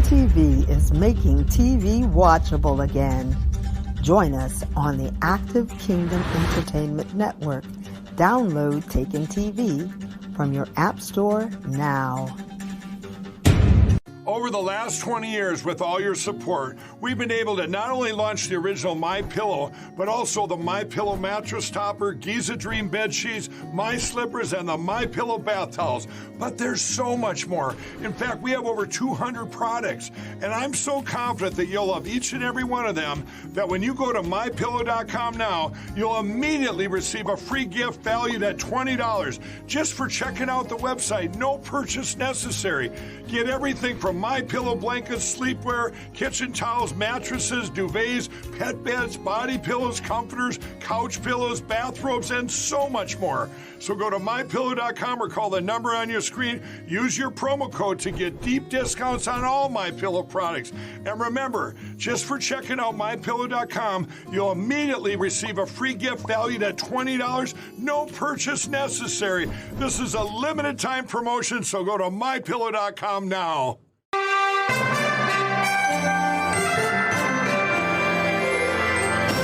Taken TV is making TV watchable again. Join us on the Active Kingdom Entertainment Network. Download Taken TV from your App Store now. Over the last 20 years, with all your support, we've been able to not only launch the original MyPillow, but also the MyPillow mattress topper, Giza Dream bed sheets, My Slippers, and the MyPillow bath towels. But there's so much more. In fact, we have over 200 products, and I'm so confident that you'll love each and every one of them that when you go to MyPillow.com now, you'll immediately receive a free gift valued at $20 just for checking out the website. No purchase necessary. Get everything from MyPillow blankets, sleepwear, kitchen towels, mattresses, duvets, pet beds, body pillows, comforters, couch pillows, bathrobes, and so much more. So go to MyPillow.com or call the number on your screen. Use your promo code to get deep discounts on all MyPillow products. And remember, just for checking out MyPillow.com, you'll immediately receive a free gift valued at $20. No purchase necessary. This is a limited time promotion, so go to MyPillow.com now.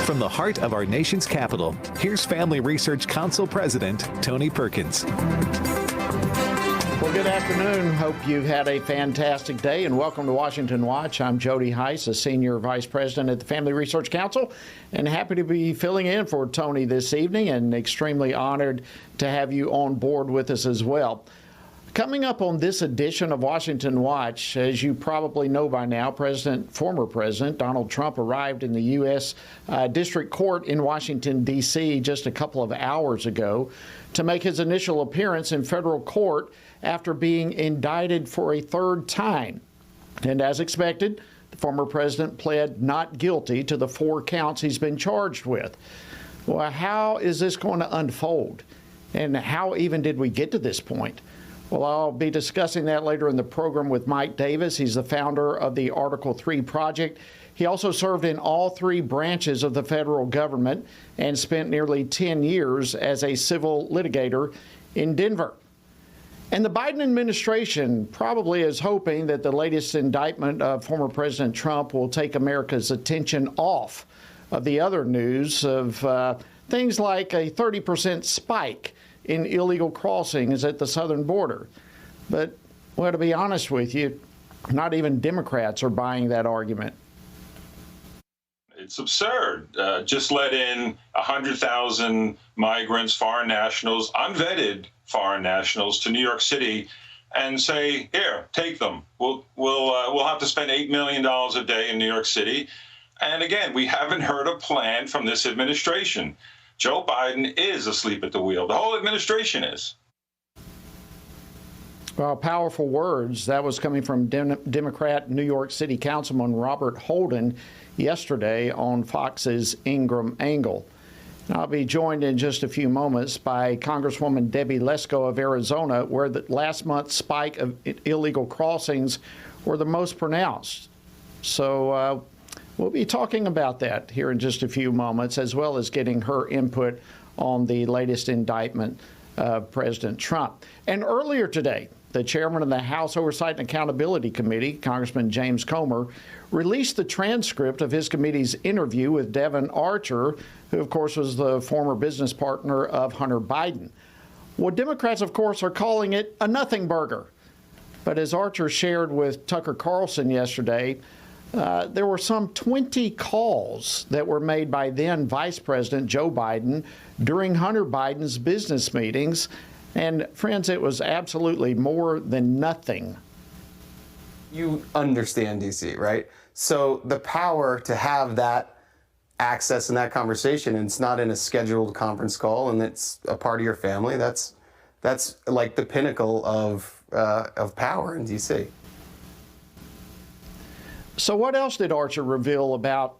From the heart of our nation's capital, here's Family Research Council President Tony Perkins. Well, good afternoon. Hope you've had a fantastic day, and welcome to Washington Watch. I'm Jody Heiss, a Senior Vice President at the Family Research Council, and happy to be filling in for Tony this evening, and extremely honored to have you on board with us as well. Coming up on this edition of Washington Watch, as you probably know by now, former President Donald Trump arrived in the U.S. District Court in Washington, D.C. just a couple of hours ago to make his initial appearance in federal court after being indicted for a third time. And as expected, the former president pled not guilty to the 4 counts he's been charged with. Well, how is this going to unfold? And how even did we get to this point? Well, I'll be discussing that later in the program with Mike Davis. He's the founder of the Article 3 Project. He also served in all 3 branches of the federal government and spent nearly 10 years as a civil litigator in Denver. And the Biden administration probably is hoping that the latest indictment of former President Trump will take America's attention off of the other news of things like a 30% spike in illegal crossings at the southern border. But, well, to be honest with you, not even Democrats are buying that argument. It's absurd. Just let in 100,000 migrants, foreign nationals, unvetted foreign nationals to New York City and say, here, take them. We'll have to spend $8 million a day in New York City. And again, we haven't heard a plan from this administration. Joe Biden is asleep at the wheel. The whole administration is. Well, powerful words. That was coming from Democrat New York City Councilman Robert Holden yesterday on Fox's Ingram Angle. And I'll be joined in just a few moments by Congresswoman Debbie Lesko of Arizona, where the last month's spike of illegal crossings were the most pronounced. So we'll be talking about that here in just a few moments, as well as getting her input on the latest indictment of President Trump. And earlier today, the chairman of the House Oversight and Accountability Committee, Congressman James Comer, released the transcript of his committee's interview with Devon Archer, who, of course, was the former business partner of Hunter Biden. Well, Democrats, of course, are calling it a nothing burger. But as Archer shared with Tucker Carlson yesterday, there were some 20 calls that were made by then Vice President Joe Biden during Hunter Biden's business meetings. And friends, it was absolutely more than nothing. You understand D.C., right? So the power to have that access and that conversation, and it's not in a scheduled conference call, and it's a part of your family. That's like the pinnacle of power in D.C. So what else did Archer reveal about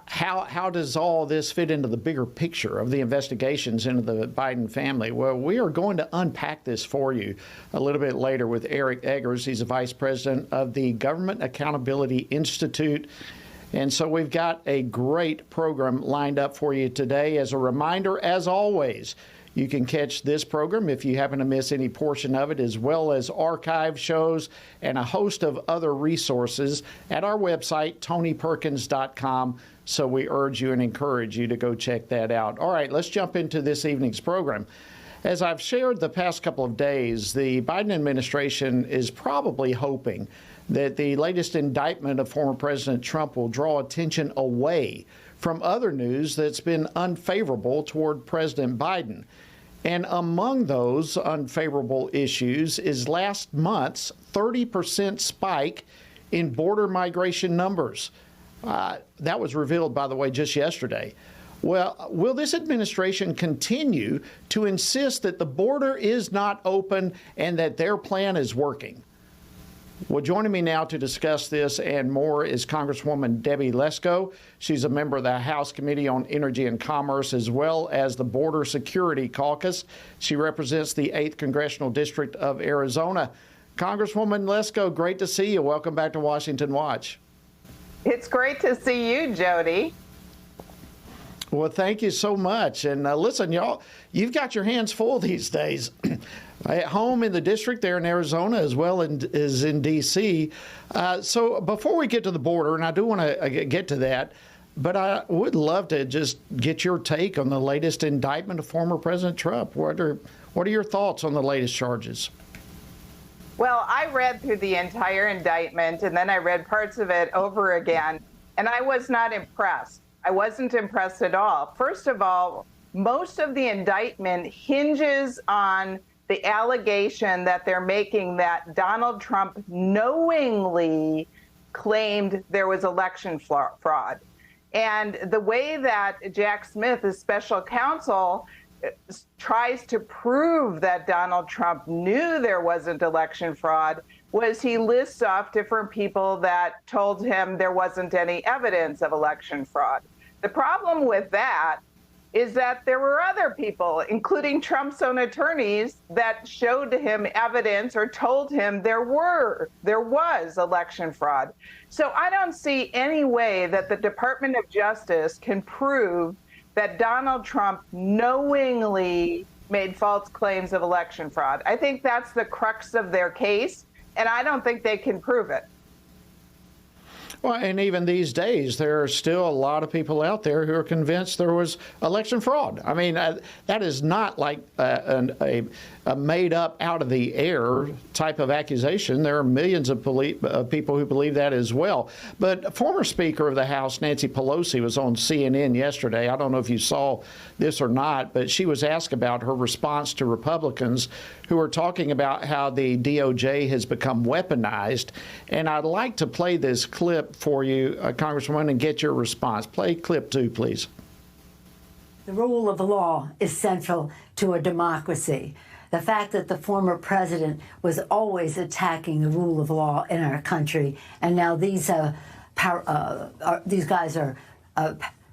how does all this fit into the bigger picture of the investigations into the Biden family? Well, we are going to unpack this for you a little bit later with Eric Eggers. He's a vice president of the Government Accountability Institute. And so we've got a great program lined up for you today. As a reminder, as always, You can catch this program if you happen to miss any portion of it, as well as archive shows and a host of other resources at our website, tonyperkins.com. So we urge you and encourage you to go check that out. All right, let's jump into this evening's program. As I've shared the past couple of days, the Biden administration is probably hoping that the latest indictment of former President Trump will draw attention away from other news that's been unfavorable toward President Biden. And among those unfavorable issues is last month's 30% spike in border migration numbers. That was revealed, by the way, just yesterday. Well, will this administration continue to insist that the border is not open and that their plan is working? Well, joining me now to discuss this and more is Congresswoman Debbie Lesko. She's a member of the House Committee on Energy and Commerce, as well as the Border Security Caucus. She represents the 8th Congressional District of Arizona. Congresswoman Lesko, great to see you. Welcome back to Washington Watch. It's great to see you, Jody. Well, thank you so much. And listen, y'all, you've got your hands full these days. At home in the district there in Arizona, as well as in D.C. So before we get to the border, and I do want to get to that, but I would love to just get your take on the latest indictment of former President Trump. What are your thoughts on the latest charges? Well, I read through the entire indictment, and then I read parts of it over again, and I was not impressed. I wasn't impressed at all. First of all, most of the indictment hinges on the allegation that they're making that Donald Trump knowingly claimed there was election fraud. And the way that Jack Smith, as special counsel, tries to prove that Donald Trump knew there wasn't election fraud was he lists off different people that told him there wasn't any evidence of election fraud. The problem with that is that there were other people, including Trump's own attorneys, that showed him evidence or told him there was election fraud. So I don't see any way that the Department of Justice can prove that Donald Trump knowingly made false claims of election fraud. I think that's the crux of their case, and I don't think they can prove it. Well, and even these days, there are still a lot of people out there who are convinced there was election fraud. I mean, that is not like a made-up, out-of-the-air type of accusation. There are millions of people who believe that as well. But former Speaker of the House, Nancy Pelosi, was on CNN yesterday. I don't know if you saw this or not, but she was asked about her response to Republicans who are talking about how the DOJ has become weaponized. And I'd like to play this clip for you, Congresswoman, and get your response. Play clip 2, please. The rule of law is central to a democracy. The fact that the former president was always attacking the rule of law in our country, and now these guys are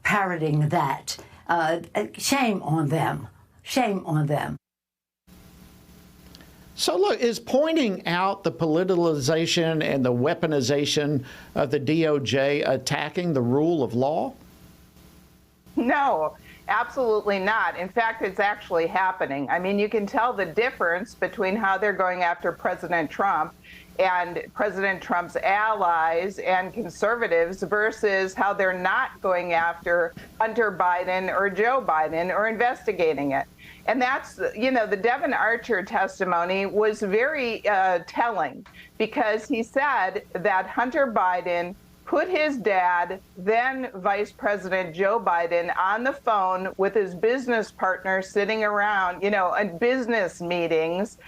parroting that. Shame on them. Shame on them. So look, is pointing out the politicalization and the weaponization of the DOJ attacking the rule of law? No, absolutely not. In fact, it's actually happening. I mean, you can tell the difference between how they're going after President Trump and President Trump's allies and conservatives versus how they're not going after Hunter Biden or Joe Biden or investigating it. And that's, you know, the Devin Archer testimony was very telling because he said that Hunter Biden put his dad, then Vice President Joe Biden, on the phone with his business partner sitting around, you know, in business meetings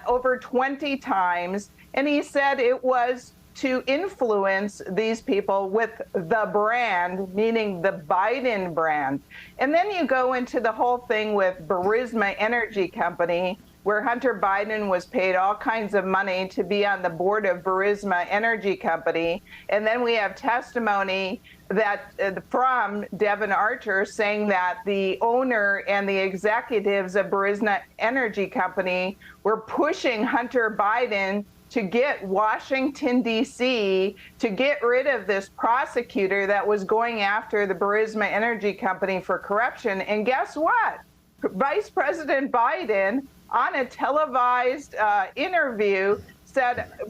over 20 times. And he said it was to influence these people with the brand, meaning the Biden brand. And then you go into the whole thing with Burisma Energy Company, where Hunter Biden was paid all kinds of money to be on the board of Burisma Energy Company. And then we have testimony that from Devin Archer saying that the owner and the executives of Burisma Energy Company were pushing Hunter Biden to get Washington, D.C., to get rid of this prosecutor that was going after the Burisma Energy Company for corruption. And guess what? Vice President Biden, on a televised interview,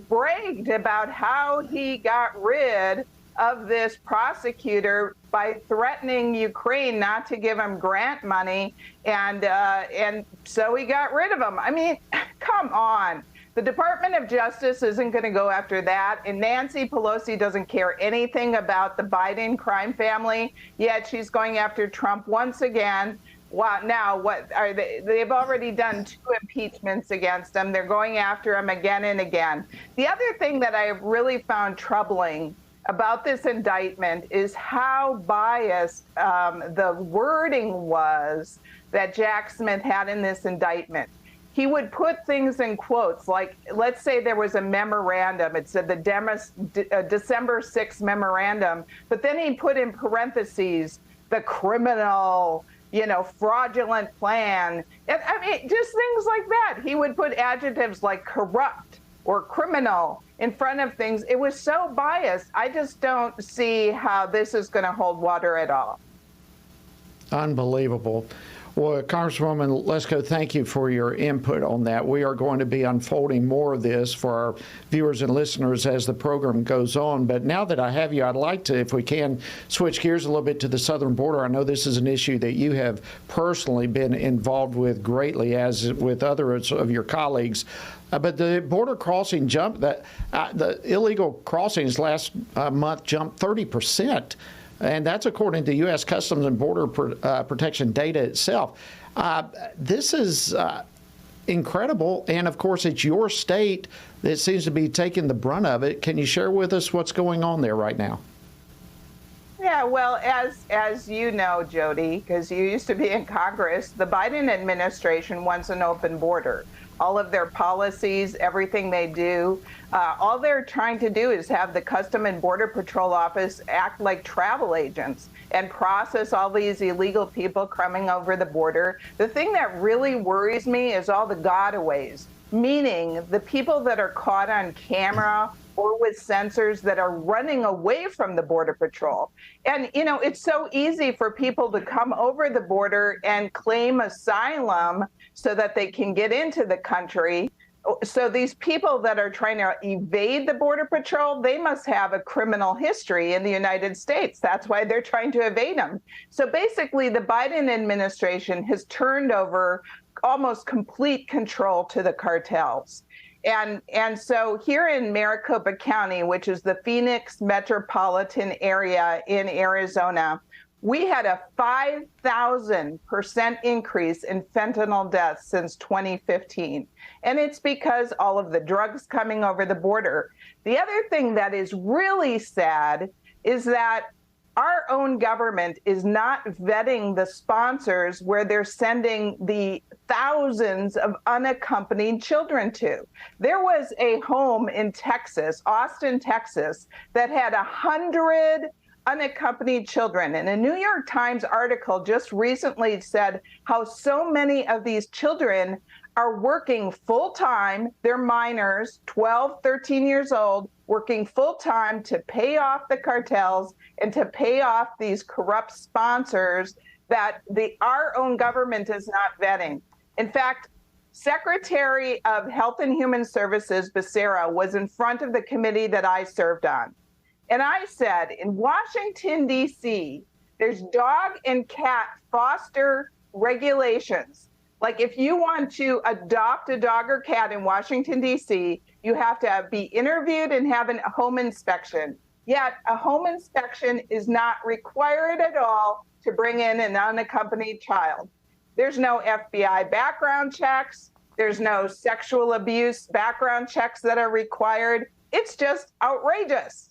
bragged about how he got rid of this prosecutor by threatening Ukraine not to give him grant money, and so he got rid of him. I mean, come on. The Department of Justice isn't going to go after that, and Nancy Pelosi doesn't care anything about the Biden crime family, yet she's going after Trump once again. Wow, now what are they? They've already done 2 impeachments against him. They're going after him again and again. The other thing that I have really found troubling about this indictment is how biased the wording was that Jack Smith had in this indictment. He would put things in quotes, like, let's say there was a memorandum. It said the December 6th memorandum, but then he put in parentheses, the criminal, fraudulent plan. And, I mean, just things like that. He would put adjectives like corrupt or criminal in front of things. It was so biased. I just don't see how this is going to hold water at all. Unbelievable. Well, Congresswoman Lesko, thank you for your input on that. We are going to be unfolding more of this for our viewers and listeners as the program goes on. But now that I have you, I'd like to, if we can, switch gears a little bit to the southern border. I know this is an issue that you have personally been involved with greatly, as with others of your colleagues. But the border crossing jump, the illegal crossings last month jumped 30%. And that's according to U.S. Customs and Border Protection data itself. This is incredible. And, of course, it's your state that seems to be taking the brunt of it. Can you share with us what's going on there right now? Yeah, well, as you know, Jody, because you used to be in Congress, the Biden administration wants an open border. All of their policies, everything they do, all they're trying to do is have the Custom and Border Patrol Office act like travel agents and process all these illegal people coming over the border. The thing that really worries me is all the gotaways, meaning the people that are caught on camera or with sensors that are running away from the Border Patrol. And, it's so easy for people to come over the border and claim asylum so that they can get into the country. So these people that are trying to evade the Border Patrol, they must have a criminal history in the United States. That's why they're trying to evade them. So basically, the Biden administration has turned over almost complete control to the cartels. And so here in Maricopa County, which is the Phoenix metropolitan area in Arizona, we had a 5,000% increase in fentanyl deaths since 2015. And it's because all of the drugs coming over the border. The other thing that is really sad is that our own government is not vetting the sponsors where they're sending the thousands of unaccompanied children to. There was a home in Texas, Austin, Texas, that had 100 unaccompanied children. And a New York Times article just recently said how so many of these children are working full-time. They're minors, 12, 13 years old, working full-time to pay off the cartels and to pay off these corrupt sponsors that our own government is not vetting. In fact, Secretary of Health and Human Services, Becerra, was in front of the committee that I served on. And I said, in Washington, D.C., there's dog and cat foster regulations. Like if you want to adopt a dog or cat in Washington, D.C., you have to be interviewed and have a home inspection. Yet a home inspection is not required at all to bring in an unaccompanied child. There's no FBI background checks. There's no sexual abuse background checks that are required. It's just outrageous.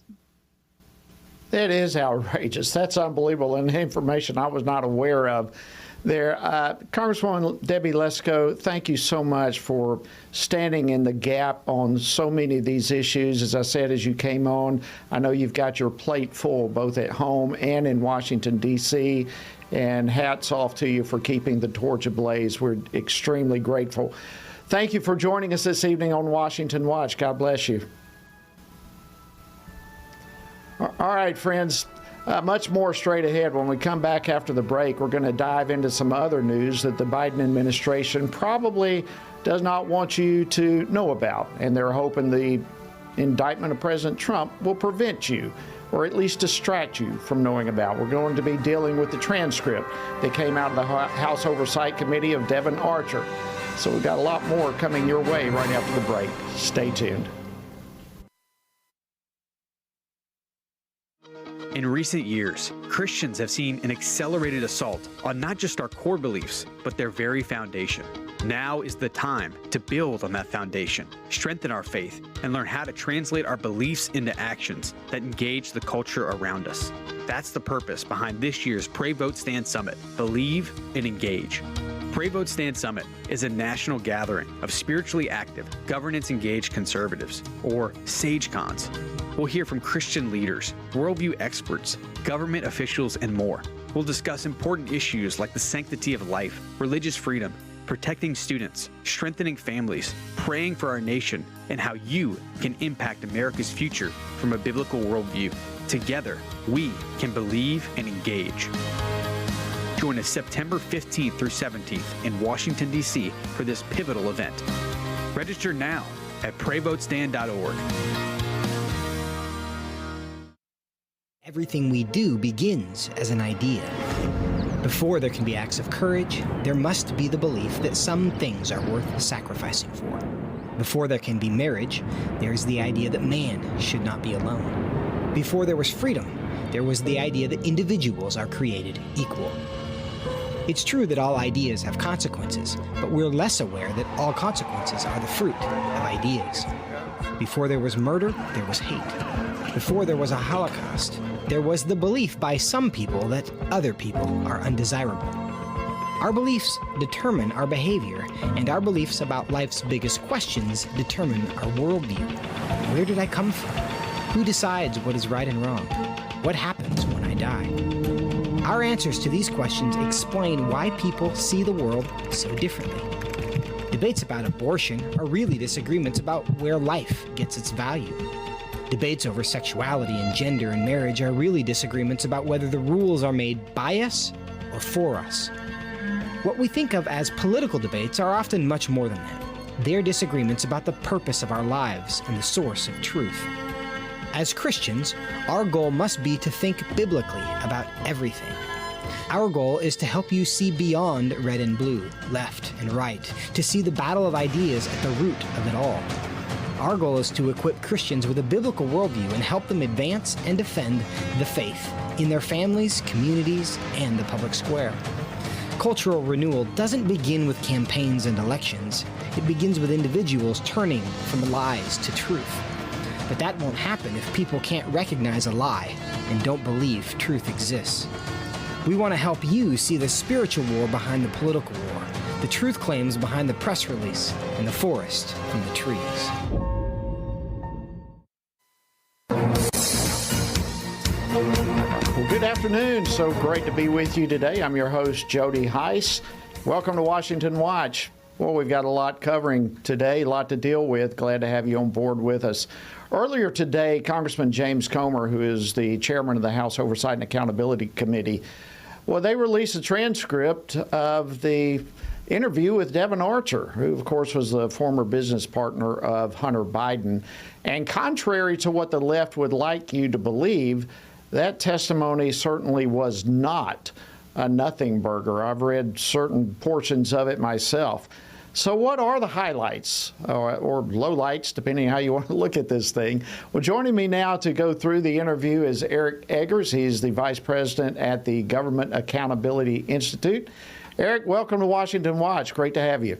It is outrageous. That's unbelievable, and information I was not aware of there. Congresswoman Debbie Lesko, thank you so much for standing in the gap on so many of these issues. As I said, as you came on, I know you've got your plate full both at home and in Washington, D.C., and hats off to you for keeping the torch ablaze. We're extremely grateful. Thank you for joining us this evening on Washington Watch. God bless you. All right, friends. Much more straight ahead. When we come back after the break, we're going to dive into some other news that the Biden administration probably does not want you to know about. And they're hoping the indictment of President Trump will prevent you, or at least distract you from knowing about. We're going to be dealing with the transcript that came out of the House Oversight Committee of Devin Archer. So we've got a lot more coming your way right after the break. Stay tuned. In recent years, Christians have seen an accelerated assault on not just our core beliefs, but their very foundation. Now is the time to build on that foundation, strengthen our faith, and learn how to translate our beliefs into actions that engage the culture around us. That's the purpose behind this year's Pray, Vote, Stand Summit. Believe and engage. Pray, Vote, Stand Summit is a national gathering of spiritually active, governance-engaged conservatives, or SageCons. We'll hear from Christian leaders, worldview experts, government officials, and more. We'll discuss important issues like the sanctity of life, religious freedom, protecting students, strengthening families, praying for our nation, and how you can impact America's future from a biblical worldview. Together, we can believe and engage. Join us September 15th through 17th in Washington, D.C. for this pivotal event. Register now at PrayVoteStand.org. Everything we do begins as an idea. Before there can be acts of courage, there must be the belief that some things are worth sacrificing for. Before there can be marriage, there is the idea that man should not be alone. Before there was freedom, there was the idea that individuals are created equal. It's true that all ideas have consequences, but we're less aware that all consequences are the fruit of ideas. Before there was murder, there was hate. Before there was a Holocaust, there was the belief by some people that other people are undesirable. Our beliefs determine our behavior, and our beliefs about life's biggest questions determine our worldview. Where did I come from? Who decides what is right and wrong? What happens when I die? Our answers to these questions explain why people see the world so differently. Debates about abortion are really disagreements about where life gets its value. Debates over sexuality and gender and marriage are really disagreements about whether the rules are made by us or for us. What we think of as political debates are often much more than that. They're disagreements about the purpose of our lives and the source of truth. As Christians, our goal must be to think biblically about everything. Our goal is to help you see beyond red and blue, left and right, to see the battle of ideas at the root of it all. Our goal is to equip Christians with a biblical worldview and help them advance and defend the faith in their families, communities, and the public square. Cultural renewal doesn't begin with campaigns and elections. It begins with individuals turning from lies to truth. But that won't happen if people can't recognize a lie and don't believe truth exists. We want to help you see the spiritual war behind the political war, the truth claims behind the press release, and the forest from the trees. Well, good afternoon. So great to be with you today. I'm your host, Jody Heiss. Welcome to Washington Watch. Well, we've got a lot covering today, a lot to deal with. Glad to have you on board with us. Earlier today, Congressman James Comer, who is the chairman of the House Oversight and Accountability Committee, well, they released a transcript of the interview with Devin Archer, who, of course, was the former business partner of Hunter Biden. And contrary to what the left would like you to believe, that testimony certainly was not a nothing burger. I've read certain portions of it myself. So what are the highlights or lowlights, depending on how you want to look at this thing? Well, joining me now to go through the interview is Eric Eggers. He's the vice president at the Government Accountability Institute. Eric, welcome to Washington Watch. Great to have you.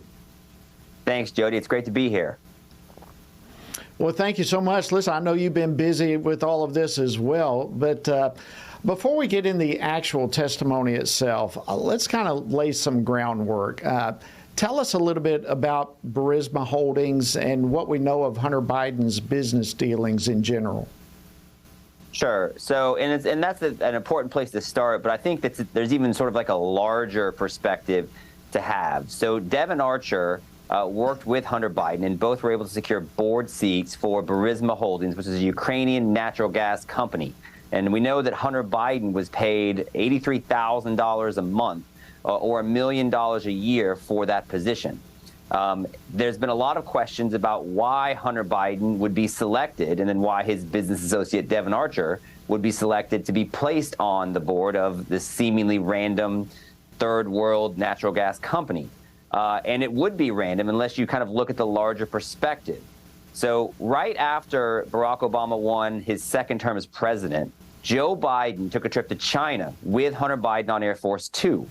Thanks, Jody. It's great to be here. Well, thank you so much. Listen, I know you've been busy with all of this as well, but before we get in the actual testimony itself, let's kind of lay some groundwork. Tell us a little bit about Burisma Holdings and what we know of Hunter Biden's business dealings in general. Sure. So, and that's an important place to start, but I think that there's even sort of like a larger perspective to have. So Devin Archer worked with Hunter Biden, and both were able to secure board seats for Burisma Holdings, which is a Ukrainian natural gas company. And we know that Hunter Biden was paid $83,000 a month or $1 million a year for that position. There's been a lot of questions about why Hunter Biden would be selected and then why his business associate Devon Archer would be selected to be placed on the board of this seemingly random third world natural gas company. And it would be random unless you kind of look at the larger perspective. So right after Barack Obama won his second term as president, Joe Biden took a trip to China with Hunter Biden on Air Force Two.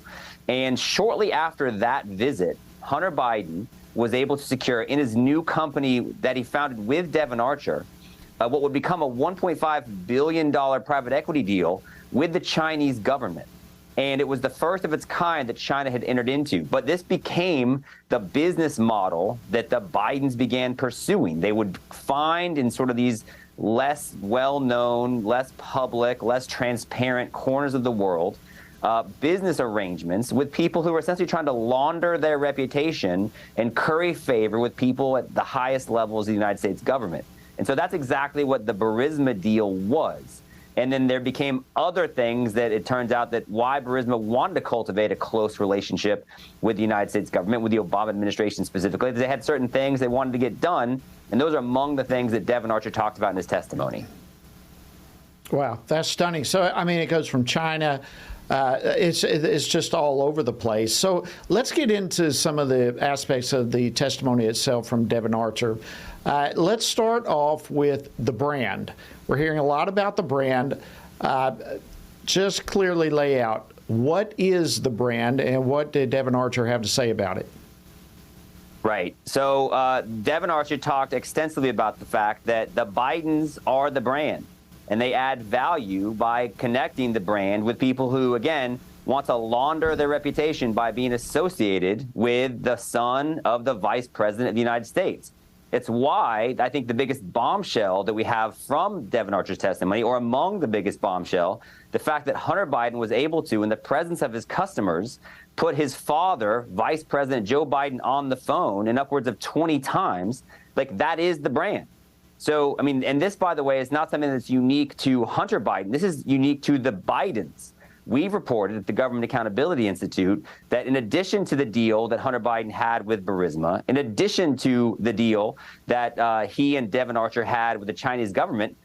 And shortly after that visit, Hunter Biden was able to secure in his new company that he founded with Devon Archer what would become a $1.5 billion private equity deal with the Chinese government. And it was the first of its kind that China had entered into. But this became the business model that the Bidens began pursuing. They would find in sort of these less well-known, less public, less transparent corners of the world business arrangements with people who are essentially trying to launder their reputation and curry favor with people at the highest levels of the United States government. And so that's exactly what the Burisma deal was. And then there became other things that it turns out that why Burisma wanted to cultivate a close relationship with the United States government, with the Obama administration specifically. They had certain things they wanted to get done, and those are among the things that Devon Archer talked about in his testimony. Wow, that's stunning. So, I mean, it goes from China. It's just all over the place. So let's get into some of the aspects of the testimony itself from Devon Archer. Let's start off with the brand. We're hearing a lot about the brand. Just clearly lay out, what is the brand and what did Devon Archer have to say about it? Right. So Devon Archer talked extensively about the fact that the Bidens are the brand. And they add value by connecting the brand with people who, again, want to launder their reputation by being associated with the son of the vice president of the United States. It's why I think the biggest bombshell that we have from Devon Archer's testimony, or among the biggest bombshell, the fact that Hunter Biden was able to, in the presence of his customers, put his father, Vice President Joe Biden, on the phone in upwards of 20 times. Like, that is the brand. So, I mean, and this, by the way, is not something that's unique to Hunter Biden. This is unique to the Bidens. We've reported at the Government Accountability Institute that in addition to the deal that Hunter Biden had with Burisma, in addition to the deal that he and Devon Archer had with the Chinese government,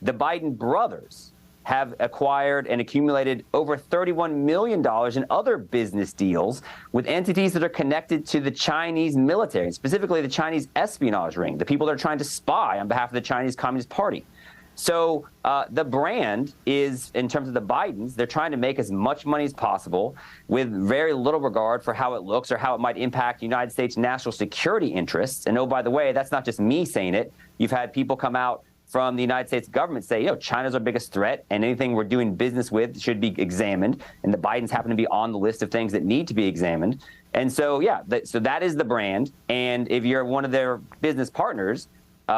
the Biden brothers have acquired and accumulated over $31 million in other business deals with entities that are connected to the Chinese military, specifically the Chinese espionage ring, the people that are trying to spy on behalf of the Chinese Communist Party. So the brand is, in terms of the Bidens, they're trying to make as much money as possible with very little regard for how it looks or how it might impact United States national security interests. And oh, by the way, that's not just me saying it. You've had people come out from the United States government say, China's our biggest threat and anything we're doing business with should be examined. And the Bidens happen to be on the list of things that need to be examined. And so, so that is the brand. And if you're one of their business partners,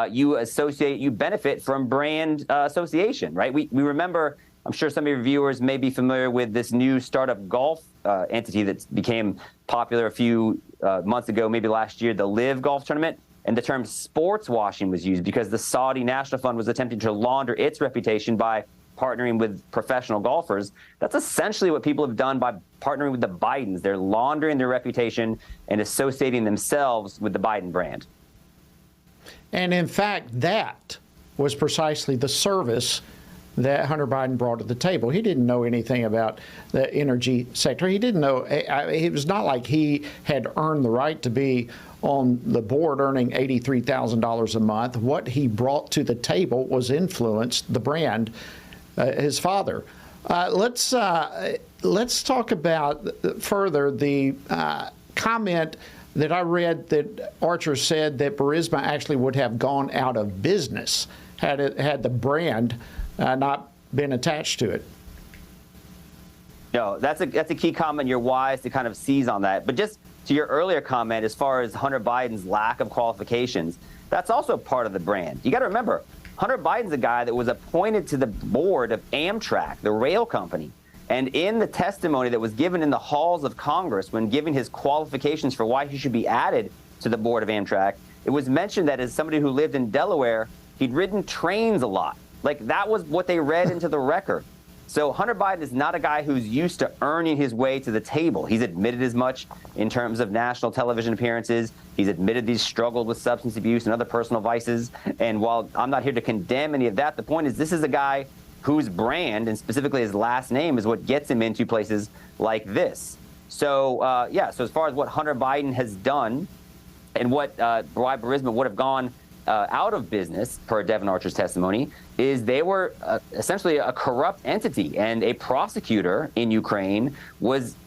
you benefit from brand association, right? We remember, I'm sure some of your viewers may be familiar with this new startup golf entity that became popular a few months ago, maybe last year, the Live Golf Tournament. And the term sports washing was used because the Saudi National Fund was attempting to launder its reputation by partnering with professional golfers. That's essentially what people have done by partnering with the Bidens. They're laundering their reputation and associating themselves with the Biden brand. And in fact, that was precisely the service that Hunter Biden brought to the table. He didn't know anything about the energy sector. He didn't know. It was not like he had earned the right to be on the board earning $83,000 a month. What he brought to the table was influenced the brand, his father. Let's talk about further the comment that I read that Archer said that Burisma actually would have gone out of business had the brand not been attached to it. No, that's a key comment. You're wise to kind of seize on that. But just to your earlier comment, as far as Hunter Biden's lack of qualifications, that's also part of the brand. You got to remember, Hunter Biden's a guy that was appointed to the board of Amtrak, the rail company. And in the testimony that was given in the halls of Congress when giving his qualifications for why he should be added to the board of Amtrak, it was mentioned that as somebody who lived in Delaware, he'd ridden trains a lot. Like, that was what they read into the record. So Hunter Biden is not a guy who's used to earning his way to the table. He's admitted as much in terms of national television appearances. He's admitted he's struggled with substance abuse and other personal vices. And while I'm not here to condemn any of that, the point is this is a guy whose brand, and specifically his last name, is what gets him into places like this. So, so as far as what Hunter Biden has done and what Burisma would have gone out of business, per Devin Archer's testimony, is they were essentially a corrupt entity, and a prosecutor in Ukraine was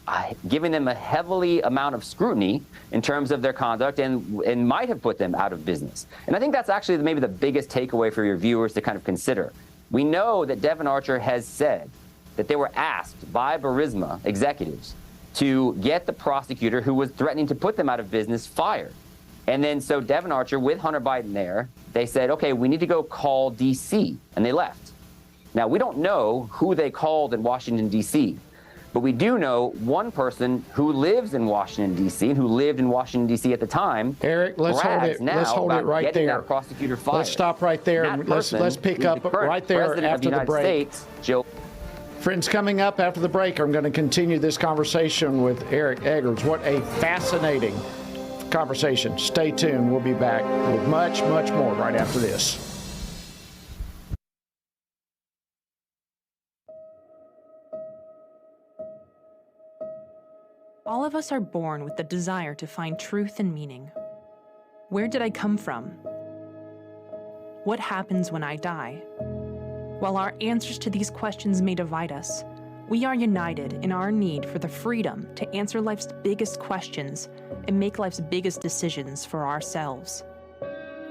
giving them a heavily amount of scrutiny in terms of their conduct and might have put them out of business. And I think that's actually maybe the biggest takeaway for your viewers to kind of consider. We know that Devin Archer has said that they were asked by Burisma executives to get the prosecutor who was threatening to put them out of business fired. And then so Devin Archer, with Hunter Biden there, they said, okay, we need to go call D.C., and they left. Now, we don't know who they called in Washington, D.C., but we do know one person who lives in Washington, D.C., and who lived in Washington, D.C. at the time. Eric, let's hold it right there. That prosecutor fired. Let's stop right there. And let's pick up right there after the break. Friends, coming up after the break, I'm going to continue this conversation with Eric Eggers. What a fascinating conversation. Stay tuned. We'll be back with much, much more right after this. All of us are born with the desire to find truth and meaning. Where did I come from? What happens when I die? While our answers to these questions may divide us, we are united in our need for the freedom to answer life's biggest questions and make life's biggest decisions for ourselves.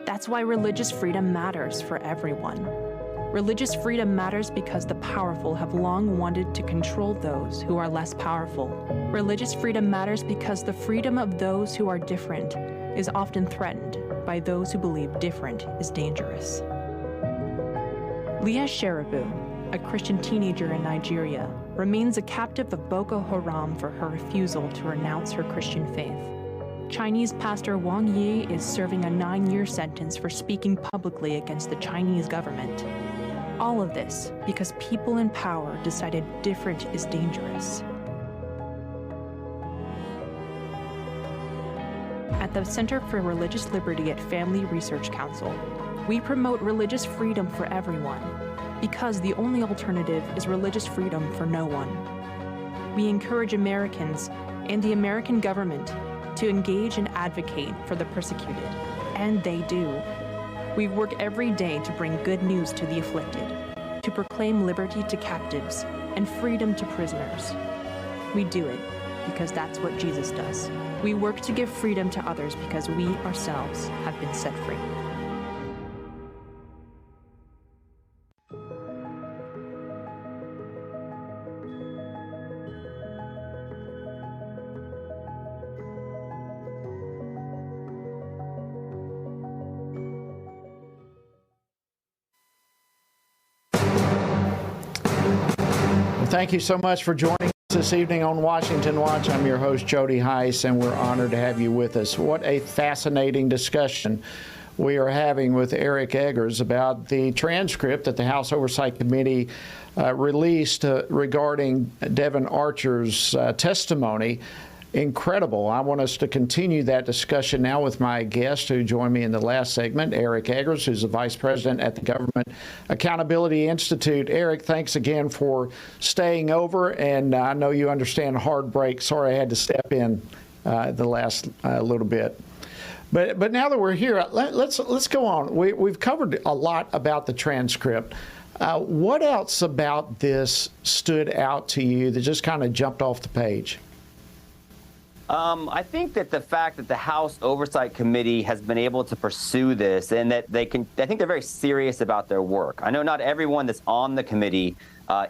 That's why religious freedom matters for everyone. Religious freedom matters because the powerful have long wanted to control those who are less powerful. Religious freedom matters because the freedom of those who are different is often threatened by those who believe different is dangerous. Leah Sheribu, a Christian teenager in Nigeria, remains a captive of Boko Haram for her refusal to renounce her Christian faith. Chinese pastor Wang Yi is serving a 9-year sentence for speaking publicly against the Chinese government. All of this because people in power decided different is dangerous. At the Center for Religious Liberty at Family Research Council, we promote religious freedom for everyone, because the only alternative is religious freedom for no one. We encourage Americans and the American government to engage and advocate for the persecuted, and they do. We work every day to bring good news to the afflicted, to proclaim liberty to captives and freedom to prisoners. We do it because that's what Jesus does. We work to give freedom to others because we ourselves have been set free. Thank you so much for joining us this evening on Washington Watch. I'm your host, Jody Heiss, and we're honored to have you with us. What a fascinating discussion we are having with Eric Eggers about the transcript that the House Oversight Committee released regarding Devin Archer's testimony. Incredible. I want us to continue that discussion now with my guest who joined me in the last segment, Eric Eggers, who's the Vice President at the Government Accountability Institute. Eric, thanks again for staying over, and I know you understand hard break. Sorry I had to step in the last little bit. But now that we're here, let's go on. We've covered a lot about the transcript. What else about this stood out to you that just kind of jumped off the page? I think that the fact that the House Oversight Committee has been able to pursue this, and that I think they're very serious about their work. I know not everyone that's on the committee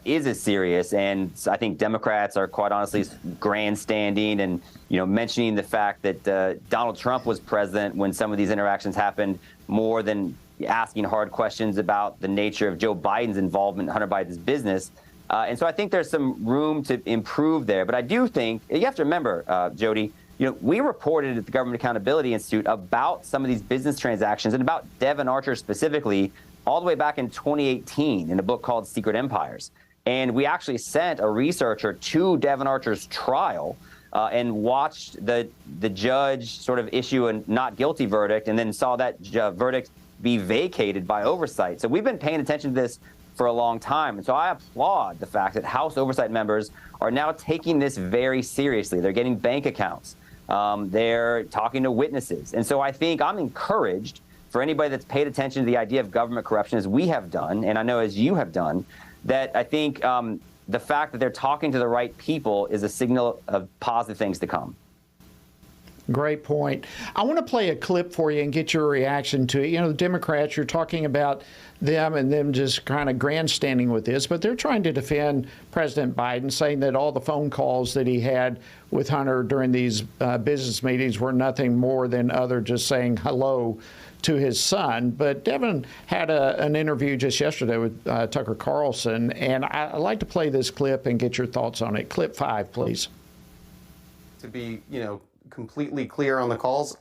is as serious, and I think Democrats are quite honestly grandstanding and, mentioning the fact that Donald Trump was president when some of these interactions happened, more than asking hard questions about the nature of Joe Biden's involvement in Hunter Biden's business. And so I think there's some room to improve there. But I do think you have to remember, Jody, we reported at the Government Accountability Institute about some of these business transactions and about Devin Archer specifically all the way back in 2018 in a book called Secret Empires. And we actually sent a researcher to Devon Archer's trial and watched the judge sort of issue a not guilty verdict, and then saw that verdict be vacated by oversight. So we've been paying attention to this for a long time. And so I applaud the fact that House oversight members are now taking this very seriously. They're getting bank accounts. They're talking to witnesses. And so I think I'm encouraged for anybody that's paid attention to the idea of government corruption, as we have done, and I know as you have done, that I think the fact that they're talking to the right people is a signal of positive things to come. Great point. I want to play a clip for you and get your reaction to it. You know, the Democrats, you're talking about them and them just kind of grandstanding with this, but they're trying to defend President Biden, saying that all the phone calls that he had with Hunter during these business meetings were nothing more than other just saying hello to his son. But Devon had an interview just yesterday with Tucker Carlson, and I'd like to play this clip and get your thoughts on it. Clip 5, please. To be, completely clear on the calls,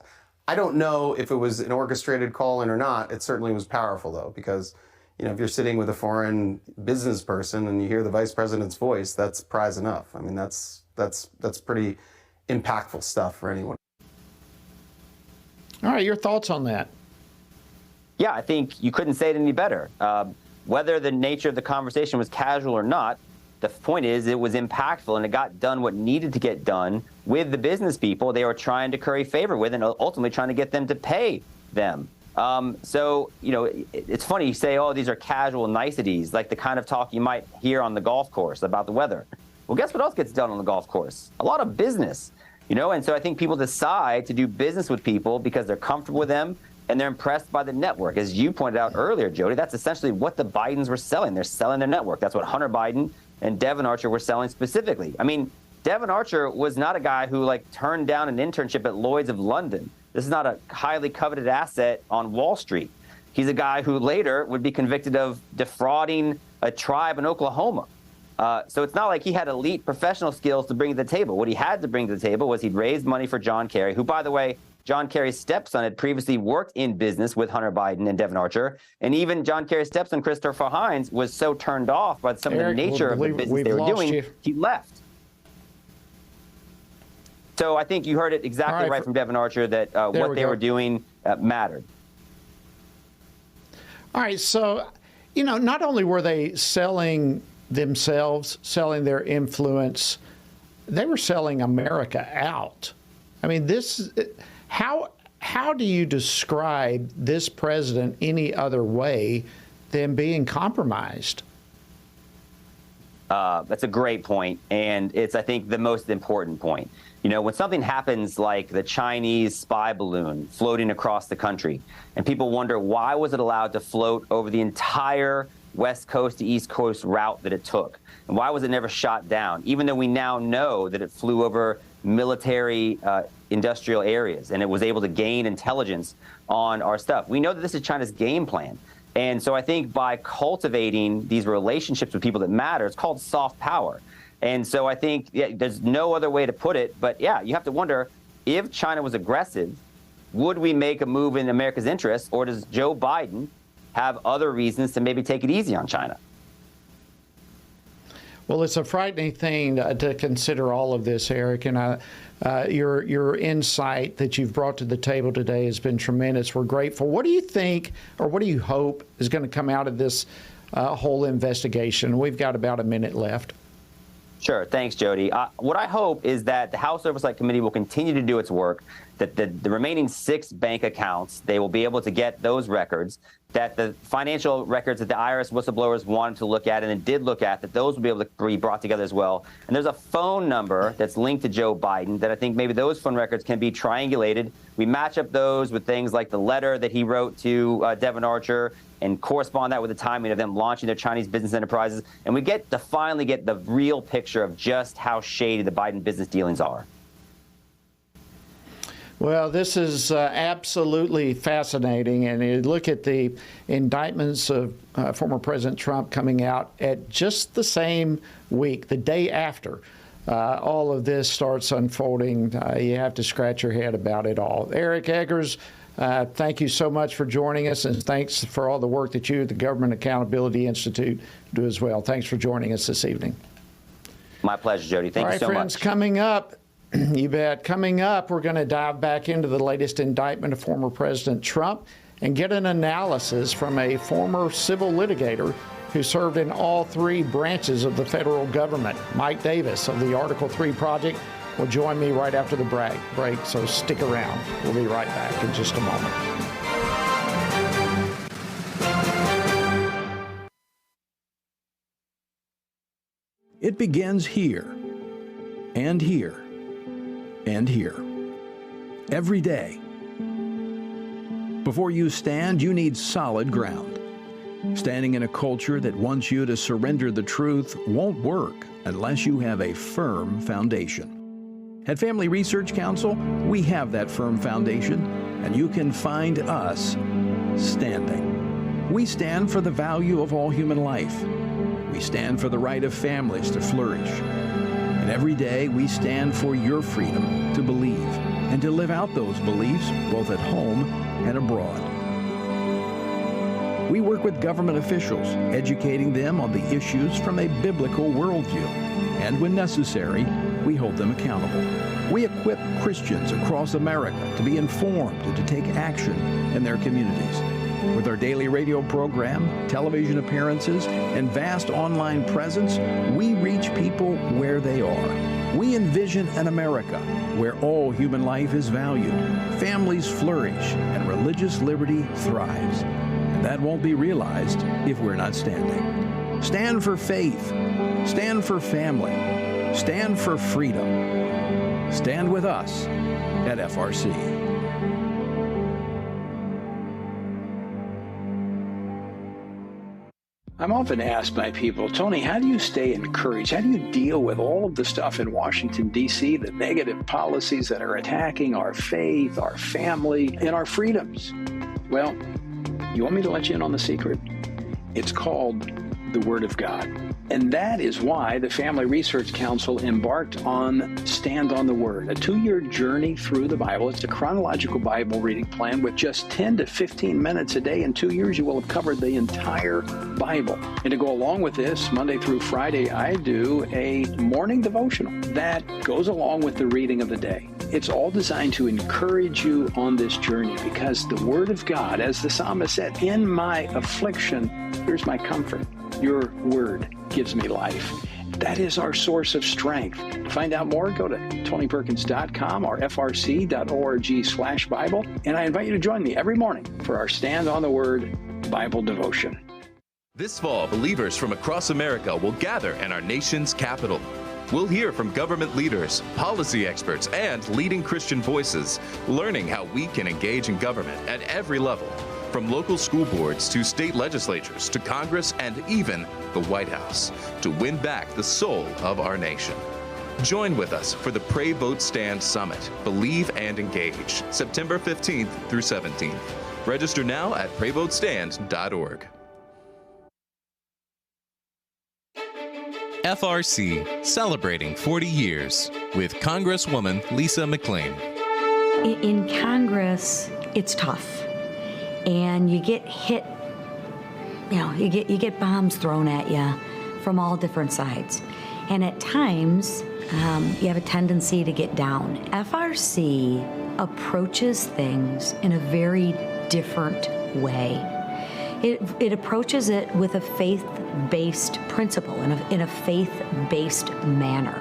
I don't know if it was an orchestrated call in or not. It certainly was powerful, though, because, if you're sitting with a foreign business person and you hear the vice president's voice, that's prize enough. I mean, that's pretty impactful stuff for anyone. All right, your thoughts on that? Yeah, I think you couldn't say it any better. Whether the nature of the conversation was casual or not, the point is it was impactful and it got done what needed to get done with the business people they were trying to curry favor with and ultimately trying to get them to pay them. So, it's funny you say, oh, these are casual niceties, like the kind of talk you might hear on the golf course about the weather. Well, guess what else gets done on the golf course? A lot of business, and so I think people decide to do business with people because they're comfortable with them and they're impressed by the network. As you pointed out earlier, Jody, that's essentially what the Bidens were selling. They're selling their network. That's what Hunter Biden and Devon Archer were selling specifically. I mean, Devon Archer was not a guy who turned down an internship at Lloyd's of London. This is not a highly coveted asset on Wall Street. He's a guy who later would be convicted of defrauding a tribe in Oklahoma. So it's not like he had elite professional skills to bring to the table. What he had to bring to the table was he'd raised money for John Kerry, who, by the way, John Kerry's stepson had previously worked in business with Hunter Biden and Devon Archer. And even John Kerry's stepson, Christopher Hines, was so turned off by some of the nature of the business they were doing, he left. So I think you heard it exactly right from Devon Archer that what they were doing mattered. All right. So, not only were they selling themselves, selling their influence, they were selling America out. I mean, how do you describe this president any other way than being compromised? That's a great point, and it's, I think, the most important point. When something happens like the Chinese spy balloon floating across the country, and people wonder why was it allowed to float over the entire West Coast to East Coast route that it took, and why was it never shot down, even though we now know that it flew over military industrial areas and it was able to gain intelligence on our stuff. We know that this is China's game plan. And so I think by cultivating these relationships with people that matter, it's called soft power. And so I think there's no other way to put it. But yeah, you have to wonder, if China was aggressive, would we make a move in America's interest, or does Joe Biden have other reasons to maybe take it easy on China? Well, it's a frightening thing to consider all of this, Eric, and your insight that you've brought to the table today has been tremendous. We're grateful. What do you think, or what do you hope is going to come out of this whole investigation? We've got about a minute left. Sure. Thanks, Jody. What I hope is that the House Oversight Committee will continue to do its work, that the remaining 6 bank accounts, they will be able to get those records, that the financial records that the IRS whistleblowers wanted to look at and then did look at, that those will be able to be brought together as well. And there's a phone number that's linked to Joe Biden that I think maybe those phone records can be triangulated. We match up those with things like the letter that he wrote to Devon Archer and correspond that with the timing of them launching their Chinese business enterprises. And we get to finally get the real picture of just how shady the Biden business dealings are. Well, this is absolutely fascinating. And you look at the indictments of former President Trump coming out at just the same week, the day after all of this starts unfolding. You have to scratch your head about it all. Eric Eggers, Thank you so much for joining us, and thanks for all the work that you at the Government Accountability Institute do as well. Thanks for joining us this evening. My pleasure, Jody. Thank you so much. All right, friends, coming up, you bet. Coming up, we're going to dive back into the latest indictment of former President Trump and get an analysis from a former civil litigator who served in all three branches of the federal government. Mike Davis of the Article 3 Project will join me right after the break, so stick around. We'll be right back in just a moment. It begins here, and here, and here, every day. Before you stand, you need solid ground. Standing in a culture that wants you to surrender the truth won't work unless you have a firm foundation. At Family Research Council, we have that firm foundation, and you can find us standing. We stand for the value of all human life. We stand for the right of families to flourish. And every day we stand for your freedom to believe and to live out those beliefs both at home and abroad. We work with government officials, educating them on the issues from a biblical worldview. And when necessary, we hold them accountable. We equip Christians across America to be informed and to take action in their communities. With our daily radio program, television appearances, and vast online presence, we reach people where they are. We envision an America where all human life is valued, families flourish, and religious liberty thrives. And that won't be realized if we're not standing. Stand for faith. Stand for family. Stand for freedom. Stand with us at FRC. I'm often asked by people, Tony, how do you stay encouraged? How do you deal with all of the stuff in Washington, D.C., the negative policies that are attacking our faith, our family, and our freedoms? Well, you want me to let you in on the secret? It's called the Word of God. And that is why the Family Research Council embarked on Stand on the Word, a 2-year journey through the Bible. It's a chronological Bible reading plan with just 10 to 15 minutes a day. In 2 years, you will have covered the entire Bible. And to go along with this, Monday through Friday, I do a morning devotional that goes along with the reading of the day. It's all designed to encourage you on this journey because the Word of God, as the psalmist said, in my affliction, here's my comfort. Your Word gives me life. That is our source of strength. To find out more, go to tonyperkins.com or frc.org/Bible. And I invite you to join me every morning for our Stand on the Word Bible devotion. This fall, believers from across America will gather in our nation's capital. We'll hear from government leaders, policy experts, and leading Christian voices, learning how we can engage in government at every level, from local school boards to state legislatures to Congress and even the White House, to win back the soul of our nation. Join with us for the Pray, Vote, Stand Summit. Believe and engage, September 15th through 17th. Register now at PrayVoteStand.org. FRC celebrating 40 years with Congresswoman Lisa McClain. In Congress, it's tough. And you get hit, you get bombs thrown at you from all different sides. And at times, you have a tendency to get down. FRC approaches things in a very different way. It approaches it with a faith-based principle, in a faith-based manner,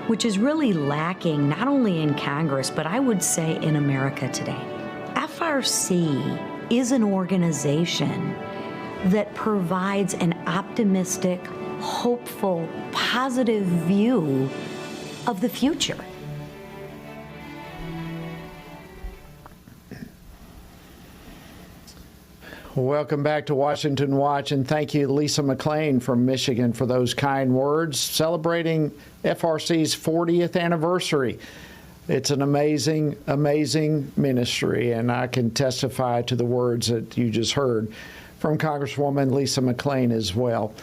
which is really lacking not only in Congress, but I would say in America today. FRC is an organization that provides an optimistic, hopeful, positive view of the future. Welcome back to Washington Watch, and thank you, Lisa McClain from Michigan, for those kind words, celebrating FRC's 40th anniversary. It's an amazing, amazing ministry, and I can testify to the words that you just heard from Congresswoman Lisa McClain as well.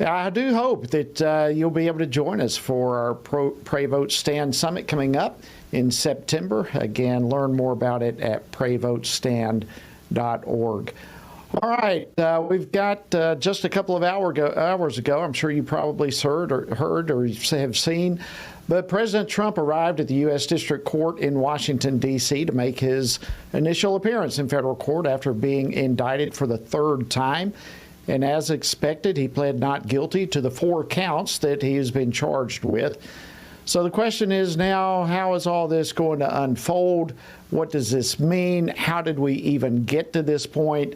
I do hope that you'll be able to join us for our Pray Vote Stand Summit coming up in September. Again, learn more about it at prayvotestand.org. All right, we've got just a couple of hours ago, I'm sure you probably heard or have seen, but President Trump arrived at the U.S. District Court in Washington, D.C. to make his initial appearance in federal court after being indicted for the third time. And as expected, he pled not guilty to the 4 counts that he has been charged with. So the question is now, how is all this going to unfold? What does this mean? How did we even get to this point?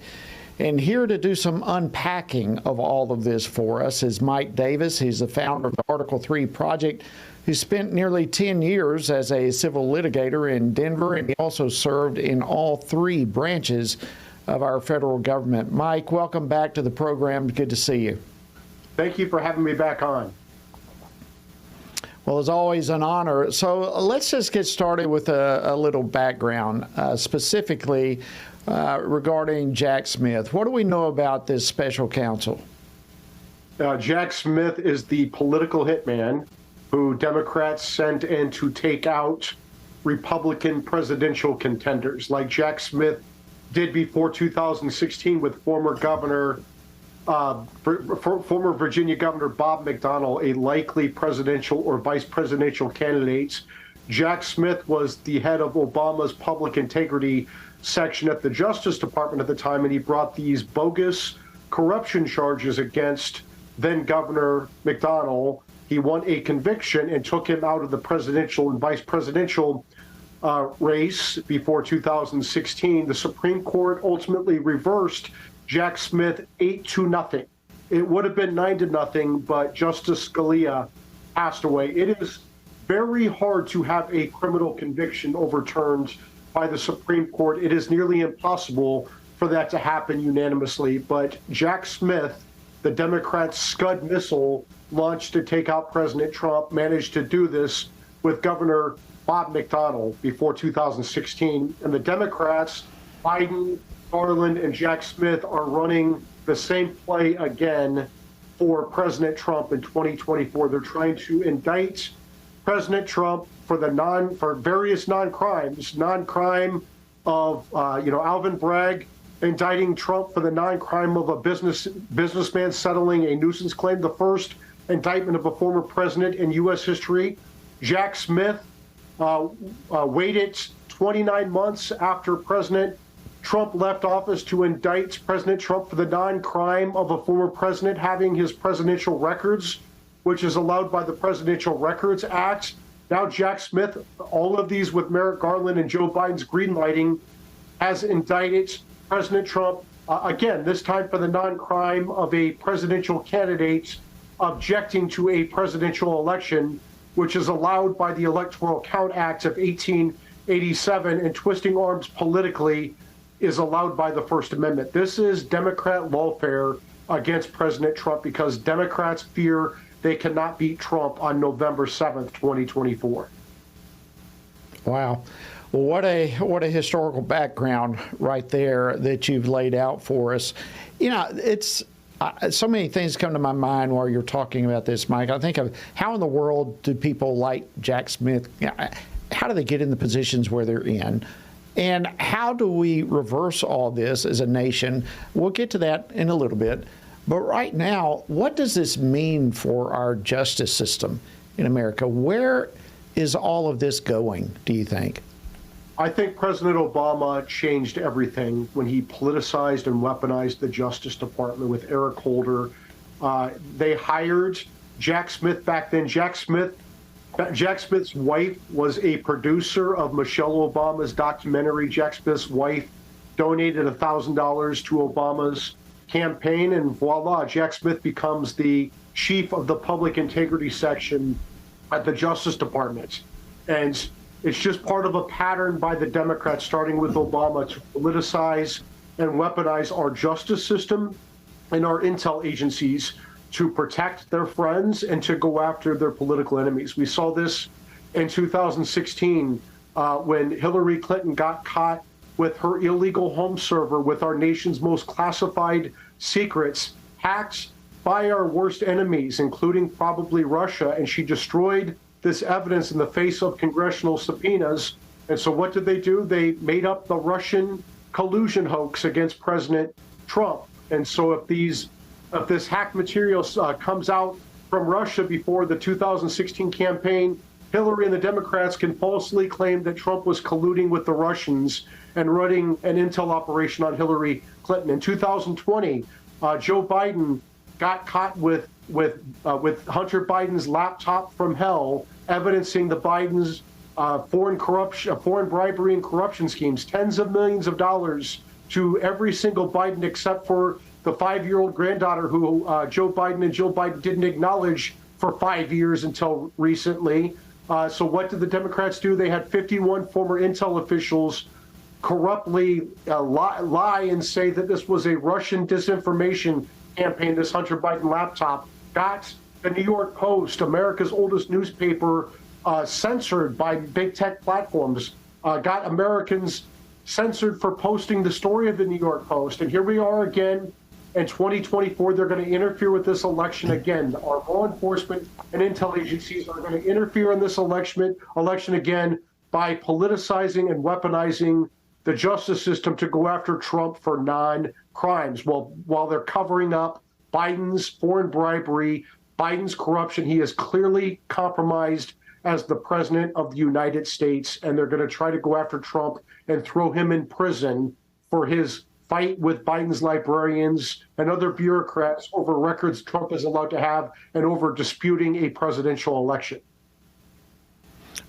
And here to do some unpacking of all of this for us is Mike Davis. He's the founder of the Article 3 Project, who spent nearly 10 years as a civil litigator in Denver, and he also served in all 3 branches of our federal government. Mike, welcome back to the program. Good to see you. Thank you for having me back on. Well, it's always an honor. So let's just get started with a little background, specifically regarding Jack Smith. What do we know about this special counsel? Jack Smith is the political hitman who Democrats sent in to take out Republican presidential contenders, like Jack Smith did before 2016 with former Virginia Governor Bob McDonnell, a likely presidential or vice presidential candidate. Jack Smith was the head of Obama's public integrity section at the Justice Department at the time, and he brought these bogus corruption charges against then Governor McDonnell. He won a conviction and took him out of the presidential and vice presidential race before 2016. The Supreme Court ultimately reversed Jack Smith 8-0. It would have been 9-0, but Justice Scalia passed away. It is very hard to have a criminal conviction overturned by the Supreme Court. It is nearly impossible for that to happen unanimously. But Jack Smith, the Democrats' Scud missile launched to take out President Trump, managed to do this with Governor Bob McDonnell before 2016. And the Democrats, Biden, Garland, and Jack Smith are running the same play again for President Trump in 2024. They're trying to indict President Trump for various non-crimes, non-crime of Alvin Bragg, indicting Trump for the non-crime of a businessman settling a nuisance claim, the first indictment of a former president in U.S. history. Jack Smith waited 29 months after President Trump left office to indict President Trump for the non-crime of a former president having his presidential records, which is allowed by the Presidential Records Act. Now Jack Smith, all of these with Merrick Garland and Joe Biden's greenlighting, has indicted President Trump, again, this time for the non-crime of a presidential candidate objecting to a presidential election, which is allowed by the Electoral Count Act of 1887, and twisting arms politically is allowed by the First Amendment. This is Democrat lawfare against President Trump because Democrats fear they cannot beat Trump on November 7th, 2024. Wow. Well, what a historical background right there that you've laid out for us. You know, it's so many things come to my mind while you're talking about this, Mike. I think of how in the world do people like Jack Smith, how do they get in the positions where they're in? And how do we reverse all this as a nation? We'll get to that in a little bit. But right now, what does this mean for our justice system in America? Where is all of this going, do you think? I think President Obama changed everything when he politicized and weaponized the Justice Department with Eric Holder. They hired Jack Smith back then. Jack Smith's wife was a producer of Michelle Obama's documentary. Jack Smith's wife donated $1,000 to Obama's campaign, and voila, Jack Smith becomes the chief of the public integrity section at the Justice Department. And it's just part of a pattern by the Democrats, starting with Obama, to politicize and weaponize our justice system and our intel agencies to protect their friends and to go after their political enemies. We saw this in 2016 when Hillary Clinton got caught with her illegal home server with our nation's most classified secrets hacked by our worst enemies, including probably Russia, and she destroyed this evidence in the face of congressional subpoenas. And so what did they do? They made up the Russian collusion hoax against President Trump. And so if this hacked material comes out from Russia before the 2016 campaign, Hillary and the Democrats can falsely claim that Trump was colluding with the Russians and running an intel operation on Hillary Clinton. In 2020, Joe Biden got caught with Hunter Biden's laptop from hell, evidencing the Biden's foreign bribery and corruption schemes, tens of millions of dollars to every single Biden except for the 5-year-old granddaughter who Joe Biden and Jill Biden didn't acknowledge for 5 years until recently. So what did the Democrats do? They had 51 former intel officials corruptly lie and say that this was a Russian disinformation campaign, this Hunter Biden laptop. Got the New York Post, America's oldest newspaper, censored by big tech platforms, got Americans censored for posting the story of the New York Post. And here we are again in 2024. They're going to interfere with this election again. Our law enforcement and intel agencies are going to interfere in this election again by politicizing and weaponizing the justice system to go after Trump for non-crimes. While they're covering up Biden's foreign bribery, Biden's corruption, he is clearly compromised as the president of the United States, and they're going to try to go after Trump and throw him in prison for his fight with Biden's librarians and other bureaucrats over records Trump is allowed to have and over disputing a presidential election.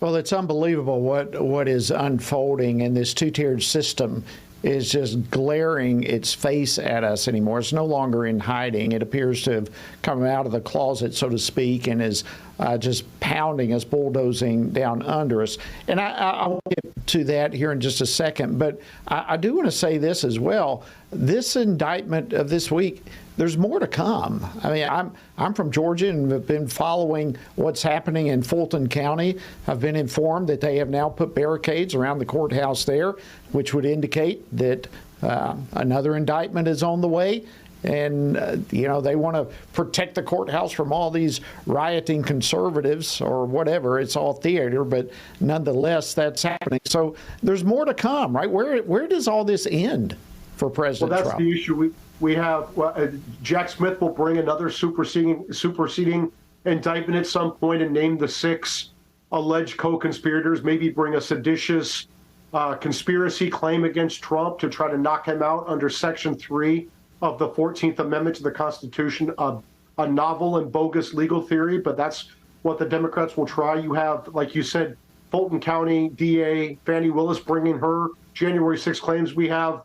Well, it's unbelievable what is unfolding, and this two-tiered system is just glaring its face at us anymore. It's no longer in hiding. It appears to have come out of the closet, so to speak, and is just pounding us, bulldozing down under us. And I'll get to that here in just a second, but I do want to say this as well. This indictment of this week, there's more to come. I mean, I'm from Georgia and have been following what's happening in Fulton County. I've been informed that they have now put barricades around the courthouse there, which would indicate that another indictment is on the way. And, they want to protect the courthouse from all these rioting conservatives or whatever. It's all theater, but nonetheless, that's happening. So there's more to come, right? Where does all this end for President Trump? Well, that's the issue. We have Jack Smith will bring another superseding indictment at some point and name the 6 alleged co-conspirators, maybe bring a seditious conspiracy claim against Trump to try to knock him out under Section 3 of the 14th Amendment to the Constitution, a novel and bogus legal theory, but that's what the Democrats will try. You have, like you said, Fulton County DA Fani Willis bringing her January 6 claims. We have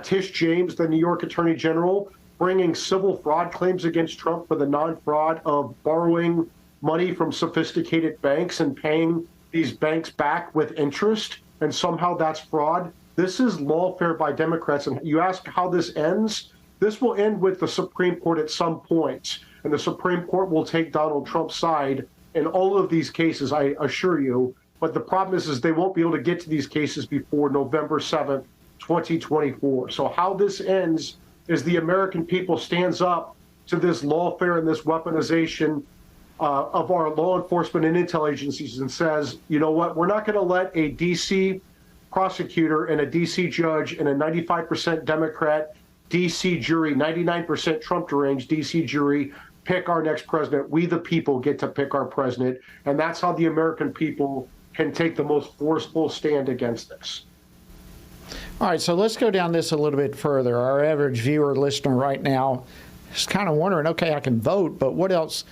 Tish James, the New York Attorney General, bringing civil fraud claims against Trump for the non-fraud of borrowing money from sophisticated banks and paying these banks back with interest, and somehow that's fraud. This is lawfare by Democrats, and you ask how this ends. This will end with the Supreme Court at some point, and the Supreme Court will take Donald Trump's side in all of these cases, I assure you. But the problem is they won't be able to get to these cases before November 7th, 2024. So how this ends is the American people stands up to this lawfare and this weaponization of our law enforcement and intel agencies and says, you know what, we're not going to let a D.C. prosecutor and a D.C. judge and a 95% Democrat D.C. jury, 99% Trump deranged D.C. jury pick our next president. We, the people, get to pick our president. And that's how the American people can take the most forceful stand against this. All right, so let's go down this a little bit further. Our average viewer, listener right now is kind of wondering, okay, I can vote, but what else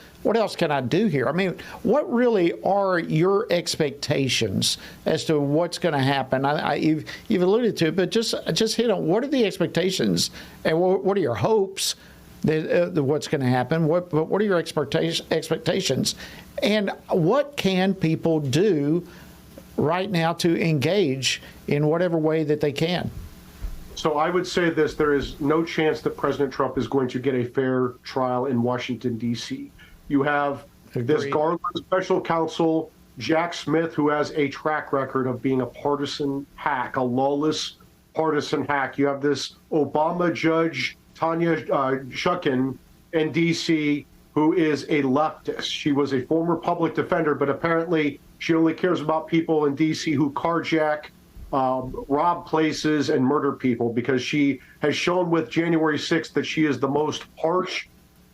can I do here? I mean, what really are your expectations as to what's going to happen? You've alluded to it, but just hit on what are the expectations and what are your hopes that what's going to happen? What are your expectations? And what can people do right now to engage in whatever way that they can? So I would say this, there is no chance that President Trump is going to get a fair trial in Washington, D.C. You have this Garland special counsel, Jack Smith, who has a track record of being a partisan hack, a lawless partisan hack. You have this Obama judge, Tanya Shukin, in D.C. who is a leftist. She was a former public defender, but apparently she only cares about people in D.C. who carjack, rob places, and murder people, because she has shown with January 6th that she is the most harsh.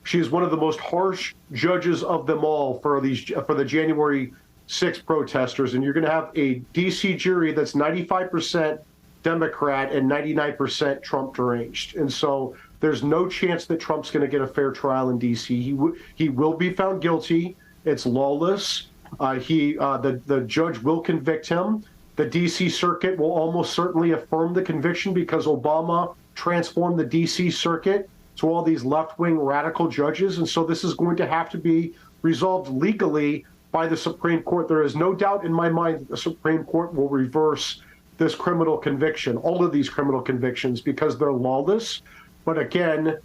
She is one of the most harsh judges of them all for the January 6th protesters. And you're going to have a D.C. jury that's 95% Democrat and 99% Trump deranged. And so there's no chance that Trump's going to get a fair trial in D.C. He will be found guilty. It's lawless. The judge will convict him. The D.C. Circuit will almost certainly affirm the conviction, because Obama transformed the D.C. Circuit to all these left-wing radical judges. And so this is going to have to be resolved legally by the Supreme Court. There is no doubt in my mind that the Supreme Court will reverse this criminal conviction, all of these criminal convictions, because they're lawless. But again,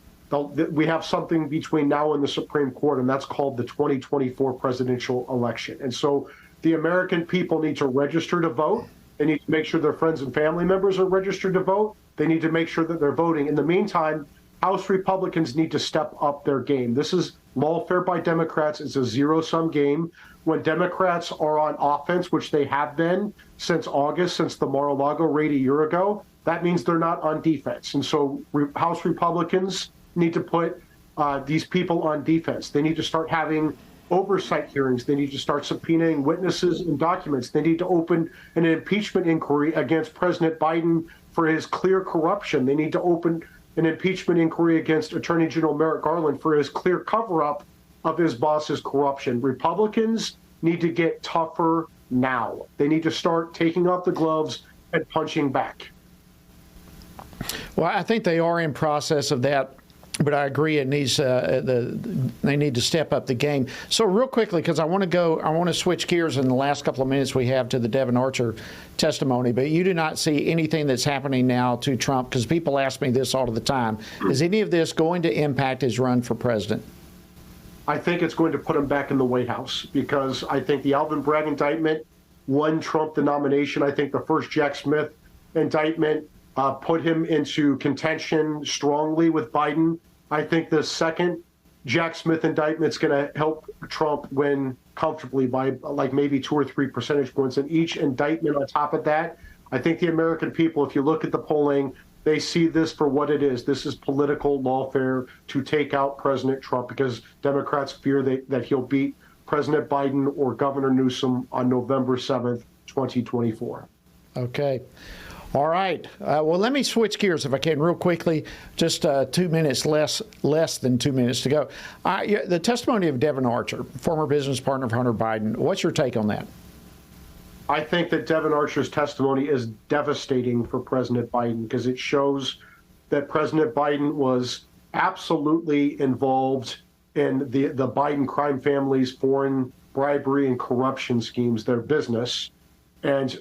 we have something between now and the Supreme Court, and that's called the 2024 presidential election. And so the American people need to register to vote. They need to make sure their friends and family members are registered to vote. They need to make sure that they're voting. In the meantime, House Republicans need to step up their game. This is lawfare by Democrats. It's a zero-sum game. When Democrats are on offense, which they have been since August, since the Mar-a-Lago raid a year ago, that means they're not on defense. And so House Republicans need to put these people on defense. They need to start having oversight hearings. They need to start subpoenaing witnesses and documents. They need to open an impeachment inquiry against President Biden for his clear corruption. They need to open an impeachment inquiry against Attorney General Merrick Garland for his clear cover-up of his boss's corruption. Republicans need to get tougher now. They need to start taking off the gloves and punching back. Well, I think they are in process of that, but I agree it needs they need to step up the game. So real quickly, because I want to switch gears in the last couple of minutes we have to the Devon Archer testimony, but you do not see anything that's happening now to Trump, because people ask me this all of the time. Is any of this going to impact his run for president? I think it's going to put him back in the White House, because I think the Alvin Bragg indictment won Trump the nomination. I think the first Jack Smith indictment put him into contention strongly with Biden. I think the second Jack Smith indictment is going to help Trump win comfortably by like maybe 2 or 3 percentage points. And each indictment on top of that, I think the American people, if you look at the polling, they see this for what it is. This is political lawfare to take out President Trump, because Democrats fear that he'll beat President Biden or Governor Newsom on November 7th, 2024. Okay. All right. Well, let me switch gears, if I can, real quickly. Just 2 minutes, less than 2 minutes to go. The testimony of Devon Archer, former business partner of Hunter Biden. What's your take on that? I think that Devon Archer's testimony is devastating for President Biden, because it shows that President Biden was absolutely involved in the Biden crime family's foreign bribery and corruption schemes, their business. And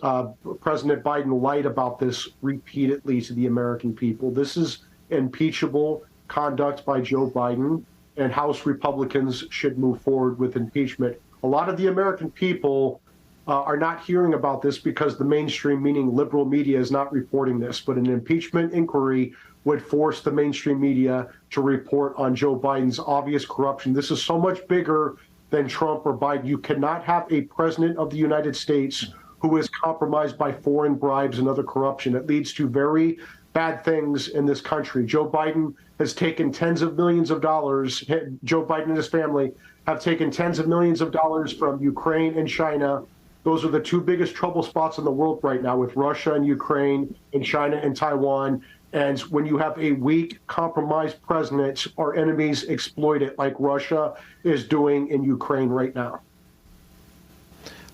President Biden lied about this repeatedly to the American people. This is impeachable conduct by Joe Biden, and House Republicans should move forward with impeachment. A lot of the American people are not hearing about this because the mainstream, meaning liberal media, is not reporting this. But an impeachment inquiry would force the mainstream media to report on Joe Biden's obvious corruption. This is so much bigger than Trump or Biden. You cannot have a president of the United States who is compromised by foreign bribes and other corruption. It leads to very bad things in this country. Joe Biden has taken tens of millions of dollars. Joe Biden and his family have taken tens of millions of dollars from Ukraine and China. Those are the two biggest trouble spots in the world right now, with Russia and Ukraine and China and Taiwan. And when you have a weak, compromised president, our enemies exploit it, like Russia is doing in Ukraine right now.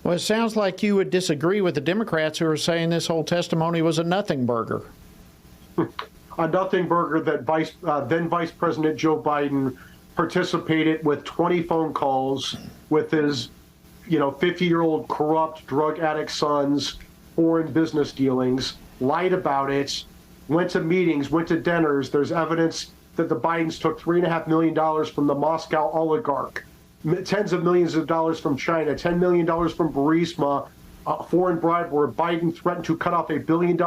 Well, it sounds like you would disagree with the Democrats who are saying this whole testimony was a nothing burger. A nothing burger that then Vice President Joe Biden participated with 20 phone calls with his 50-year-old corrupt drug addict son's foreign business dealings, lied about it, went to meetings, went to dinners. There's evidence that the Bidens took $3.5 million from the Moscow oligarch, tens of millions of dollars from China, $10 million from Burisma, foreign bribe where Biden threatened to cut off $1 billion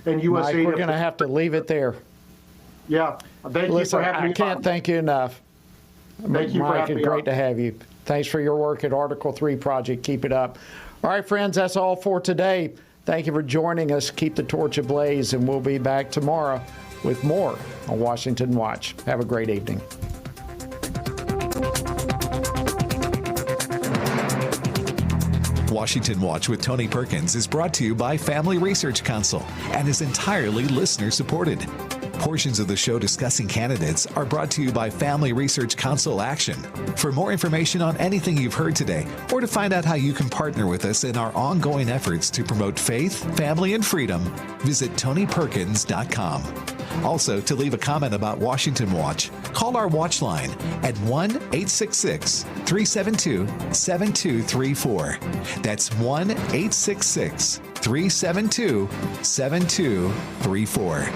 in U.S. aid. Mike, we're going to have to leave it there. Yeah. Thank you for having me. I can't thank you enough. Thank you for Mike, having me great on. to have you. Thanks for your work at Article 3 Project. Keep it up. All right, friends, that's all for today. Thank you for joining us. Keep the torch ablaze, and we'll be back tomorrow with more on Washington Watch. Have a great evening. Washington Watch with Tony Perkins is brought to you by Family Research Council and is entirely listener-supported. Portions of the show discussing candidates are brought to you by Family Research Council Action. For more information on anything you've heard today, or to find out how you can partner with us in our ongoing efforts to promote faith, family, and freedom, visit TonyPerkins.com. Also, to leave a comment about Washington Watch, call our watch line at 1-866-372-7234. That's 1-866-372-7234.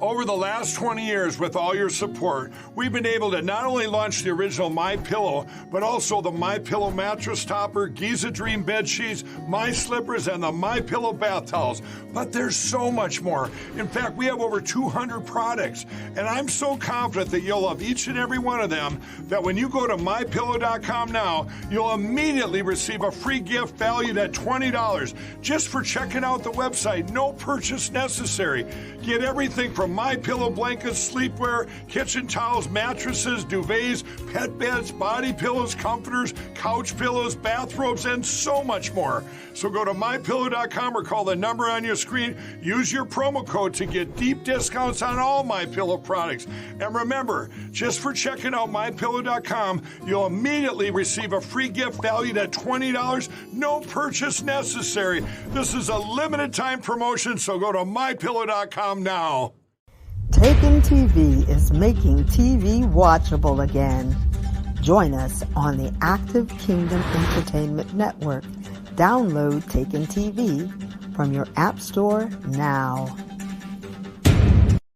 Over the last 20 years, with all your support, we've been able to not only launch the original MyPillow, but also the MyPillow mattress topper, Giza Dream bed sheets, My Slippers, and the MyPillow bath towels. But there's so much more. In fact, we have over 200 products, and I'm so confident that you'll love each and every one of them that when you go to MyPillow.com now, you'll immediately receive a free gift valued at $20 just for checking out the website. No purchase necessary. Get everything from MyPillow blankets, sleepwear, kitchen towels, mattresses, duvets, pet beds, body pillows, comforters, couch pillows, bathrobes, and so much more. So go to MyPillow.com or call the number on your screen. Use your promo code to get deep discounts on all MyPillow products. And remember, just for checking out MyPillow.com, you'll immediately receive a free gift valued at $20. No purchase necessary. This is a limited time promotion, so go to MyPillow.com now. Taken TV is making TV watchable again. Join us on the Active Kingdom Entertainment Network. Download Taken TV from your App Store now.